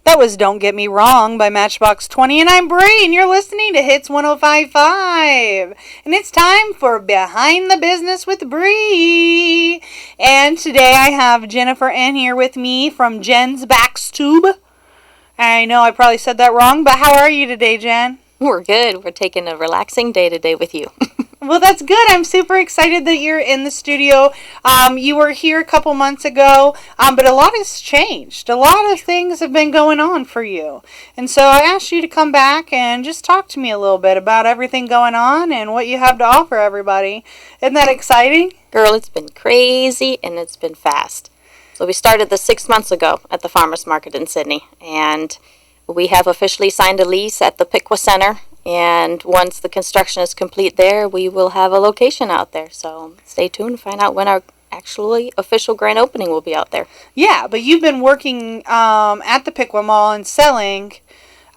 That was Don't Get Me Wrong by Matchbox 20, and I'm Bree, and you're listening to Hits 105.5. And it's time for Behind the Business with Bree. And today I have Jennifer in here with me from Jen's Backstube. I know I probably said that wrong, but how are you today, Jen? We're good. We're taking a relaxing day today with you. Well, that's good. I'm super excited that you're in the studio. You were here a couple months ago, but a lot has changed. A lot of things have been going on for you. And so I asked you to come back and just talk to me a little bit about everything going on and what you have to offer everybody. Isn't that exciting? Girl, it's been crazy and it's been fast. So we started this 6 months ago at the Farmers Market in Sydney, and we have officially signed a lease at the Piqua Center. And once the construction is complete there, we will have a location out there. So stay tuned to find out when our actually official grand opening will be out there. Yeah, but you've been working at the Piqua Mall and selling,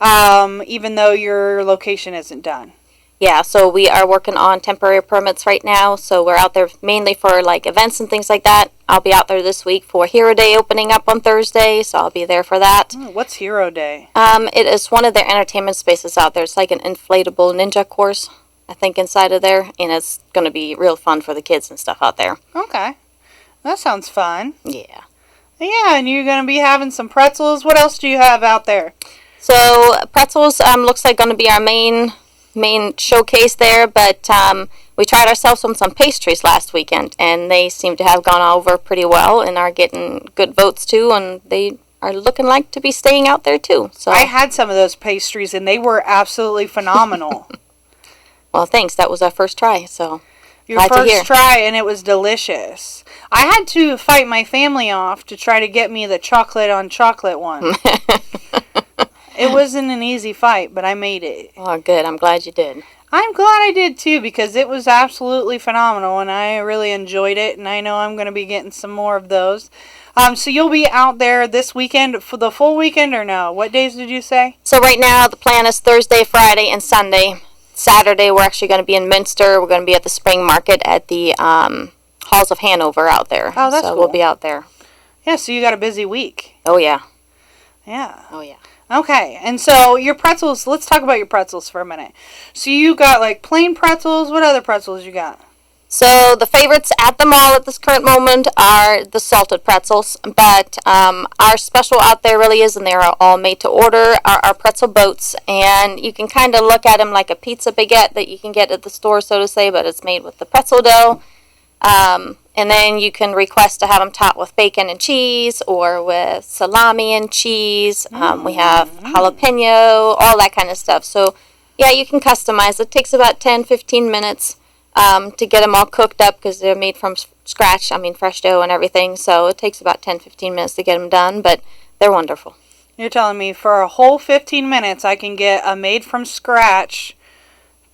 even though your location isn't done. Yeah, so we are working on temporary permits right now. So we're out there mainly for like events and things like that. I'll be out there this week for Hero Day opening up on Thursday, so I'll be there for that. What's Hero Day? It is one of their entertainment spaces out there. It's like an inflatable ninja course, I think, inside of there, and it's going to be real fun for the kids and stuff out there. Okay. That sounds fun. Yeah. Yeah, and you're going to be having some pretzels. What else do you have out there? So pretzels looks like going to be our main showcase there, but we tried ourselves on some pastries last weekend, and they seem to have gone over pretty well and are getting good votes too, and they are looking like to be staying out there too. So I had some of those pastries, and they were absolutely phenomenal. Well, thanks. That was our first try, so your first try, and it was delicious. I had to fight my family off to try to get me the chocolate on chocolate one. It wasn't an easy fight, but I made it. Oh, good. I'm glad you did. I'm glad I did, too, because it was absolutely phenomenal, and I really enjoyed it, and I know I'm going to be getting some more of those. So you'll be out there this weekend, for the full weekend, or no? What days did you say? So right now, the plan is Thursday, Friday, and Sunday. Saturday, we're actually going to be in Minster. We're going to be at the Spring Market at the Halls of Hanover out there. Oh, that's cool. We'll be out there. Yeah, so you got a busy week. Oh, yeah. Yeah. Oh, yeah. Okay, and so your pretzels, let's talk about your pretzels for a minute. So you got like plain pretzels, what other pretzels you got? So the favorites at the mall at this current moment are the salted pretzels, but our special out there really is, and they are all made to order, are our pretzel boats, and you can kind of look at them like a pizza baguette that you can get at the store, so to say, but it's made with the pretzel dough. And then you can request to have them topped with bacon and cheese or with salami and cheese. We have jalapeno, all that kind of stuff. So, yeah, you can customize. It takes about 10-15 minutes to get them all cooked up because they're made from scratch. I mean, fresh dough and everything. So it takes about 10-15 minutes to get them done, but they're wonderful. You're telling me for a whole 15 minutes I can get a made-from-scratch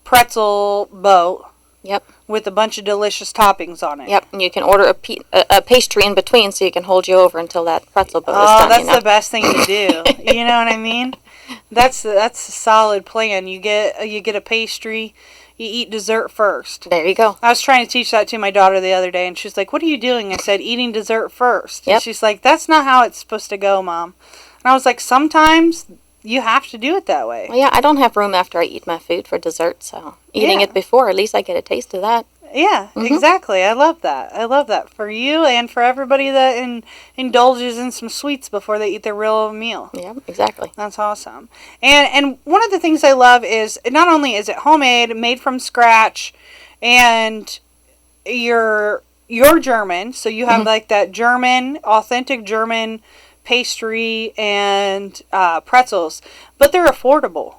pretzel boat. Yep. With a bunch of delicious toppings on it. Yep, and you can order a pastry in between so you can hold you over until that pretzel boat is done. Oh, that's the best thing to do. You know what I mean? That's a solid plan. You get a pastry, you eat dessert first. There you go. I was trying to teach that to my daughter the other day, and she's like, "What are you doing?" I said, "Eating dessert first." Yep. And she's like, "That's not how it's supposed to go, Mom." And I was like, "Sometimes you have to do it that way." Well, yeah, I don't have room after I eat my food for dessert, so eating it before, at least I get a taste of that. Yeah, exactly. I love that. I love that for you and for everybody that indulges in some sweets before they eat their real meal. Yeah, exactly. That's awesome. And one of the things I love is not only is it homemade, made from scratch, and you're German, so you have like that German, authentic German pastry and pretzels, but they're affordable.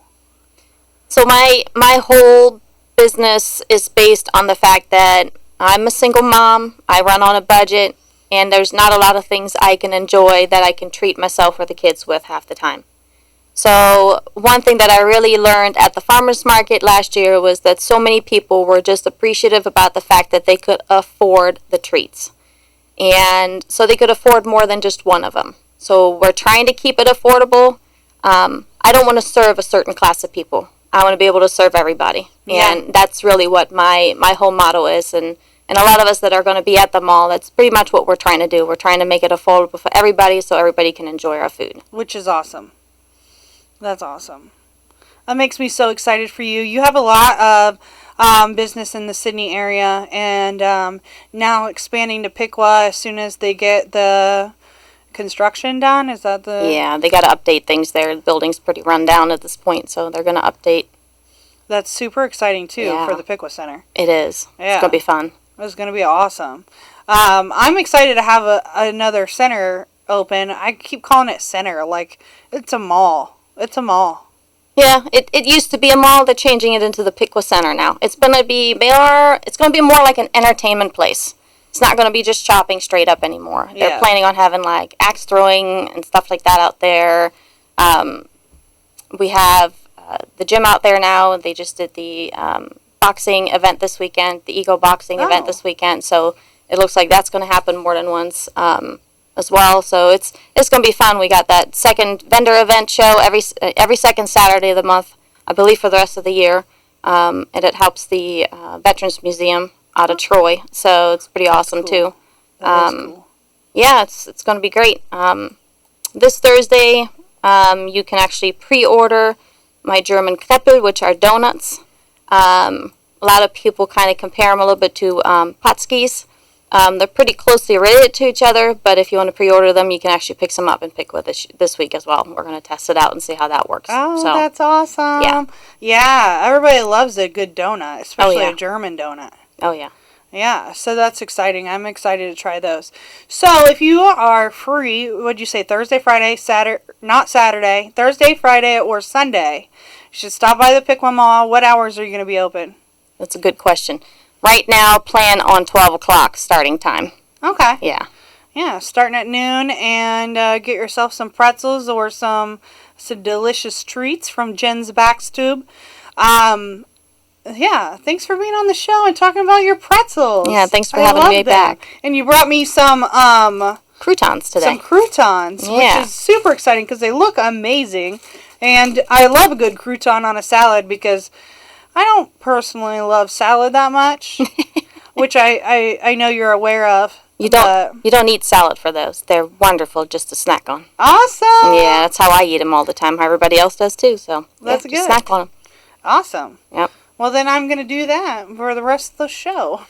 So my whole business is based on the fact that I'm a single mom, I run on a budget, and there's not a lot of things I can enjoy that I can treat myself or the kids with half the time. So one thing that I really learned at the farmers market last year was that so many people were just appreciative about the fact that they could afford the treats. And so they could afford more than just one of them. So we're trying to keep it affordable. I don't want to serve a certain class of people. I want to be able to serve everybody. Yeah. And that's really what my whole motto is. And a lot of us that are going to be at the mall, that's pretty much what we're trying to do. We're trying to make it affordable for everybody so everybody can enjoy our food. Which is awesome. That's awesome. That makes me so excited for you. You have a lot of business in the Sydney area, and now expanding to Piqua as soon as they get the construction done. Is that the... Yeah, they got to update things there. The building's pretty run down at this point, so they're going to update. That's super exciting, too, Yeah. for the Piqua Center. It is. Yeah. It's going to be fun. It's going to be awesome. I'm excited to have another center open. I keep calling it center like it's a mall. It's a mall. Yeah, it used to be a mall. They're changing it into the Piqua Center now. It's going to be more like an entertainment place. It's not going to be just shopping straight up anymore. Yeah. They're planning on having like axe throwing and stuff like that out there. We have the gym out there now. They just did the boxing event this weekend, the Ego boxing event this weekend. So it looks like that's going to happen more than once as well. So it's going to be fun. We got that second vendor event show every second Saturday of the month, I believe, for the rest of the year. And it helps the Veterans Museum out of Troy. So it's pretty awesome too. That is cool. Yeah, it's going to be great. This Thursday, you can actually pre-order my German Kreppel, which are donuts. A lot of people kind of compare them a little bit to Patskis. They're pretty closely related to each other, but if you want to pre-order them, you can actually pick some up and pick with this week as well. We're going to test it out and see how that works. Oh, that's awesome. Yeah, everybody loves a good donut, especially a German donut. Oh, yeah. Yeah, so that's exciting. I'm excited to try those. So if you are free, what'd you say, Thursday, Friday, Thursday, Friday, or Sunday, you should stop by the Piqua Mall. What hours are you going to be open? That's a good question. Right now, plan on 12 o'clock starting time. Okay. Yeah. Yeah, starting at noon, and get yourself some pretzels or some delicious treats from Jen's Backstube. Yeah, thanks for being on the show and talking about your pretzels. Yeah, thanks for having me back. And you brought me some croutons today. Some croutons, which is super exciting because they look amazing. And I love a good crouton on a salad because I don't personally love salad that much, which I know you're aware of. You don't need salad for those. They're wonderful just to snack on. Awesome. Yeah, that's how I eat them all the time. How everybody else does too. So that's good. Just snack on them. Awesome. Yep. Well, then I'm going to do that for the rest of the show.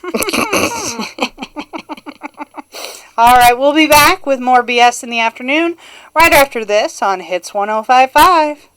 All right, we'll be back with more BS in the afternoon right after this on Hits 105.5.